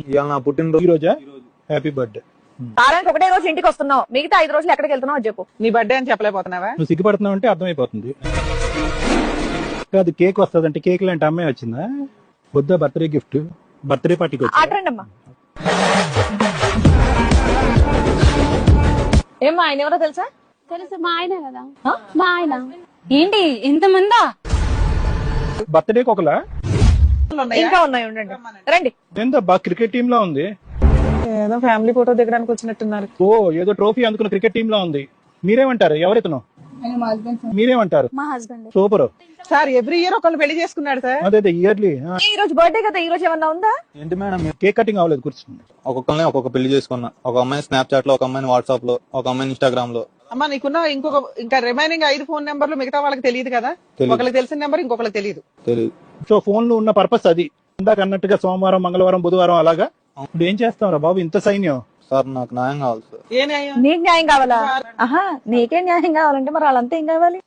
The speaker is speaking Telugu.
ఇవాళ నా పుట్టినరోజు. ఈ రోజా? Happy birthday. వారానికి ఒకటే రోజు ఇంటికి వస్తున్నావు, మిగతా 5 రోజులు ఎక్కడికి వెళ్తున్నావు అది చెప్పు. నీ బర్త్డే అని చెప్పలేకపోతున్నావా? నువ్వు సిగ్గుపడుతున్నావు అంటే అర్థమైపోతుంది. అది కేక్ వస్తుంది అంటే కేక్ లాంటి అమ్మాయి వచ్చిందా? వద్దా బర్త్డే గిఫ్ట్? బర్త్డే పార్టీకి వచ్చి ఆటరండి అమ్మా. ఏమ్మా ఆయన ఎవరో తెలుసా? తెలుసు, మా ఆయన కదా. ఆ? మా ఆయన. ఏంటి ఇంతమందా? బర్త్డేకి ఒకలా ఉన్నాయా? ఇంకా ఉన్నాయి, ఉండండి రండి. ఏందబ్బా క్రికెట్ టీమ్ లా ఉంది. ఏదో ఫ్యామిలీ ఫోటో దిగడానికి వచ్చినట్టున్నారు. ఓ ఏదో ట్రోఫీ అందుకున్న క్రికెట్ టీమ్ లా ఉంది. మీరేమంటారు? ఎవరితను? మీరేమంటారు? మా husband. Super. Sir every year ఒకళ్ళు పెళ్లి చేసుకున్నాడు సార్. అదే ఇయర్లీ. ఈ రోజు బర్త్డే కదా, ఈ రోజు ఏమన్నా ఉందా? ఏంటి మేడం కేక్ కటింగ్ అవ్వలేదు, కూర్చుంది. ఒక్కొక్కరిని ఒక్కొక్క పెళ్లి చేసుకున్నా. ఒక అమ్మాయిని స్నాప్చాట్ లో, ఒక అమ్మాయిని వాట్సాప్ లో, ఒక అమ్మాయిని ఇన్స్టాగ్రామ్ లో. అమ్మా నీకున్న ఇంకా రిమైనింగ్ 5 ఫోన్ నెంబర్లు మిగతా వాళ్ళకి తెలియదు కదా. తెలీదు. ఒకరికి తెలిసిన నెంబర్ ఇంకొకరికి తెలియదు. తెలియదు. సో ఫోన్ లో ఉన్న పర్పస్ అది. ఇందాక అన్నట్టుగా సోమవారం, మంగళవారం, బుధవారం అలాగా. ఇప్పుడు ఏం చేస్తాం రా బాబు, ఇంత సైన్యం. సార్ నాకు న్యాయం కావాలి సార్. ఏ న్యాయం? నీకు న్యాయం కావాలా? ఆహా, నీకే న్యాయం కావాలంటే మరి వాళ్ళంతా ఏం కావాలి?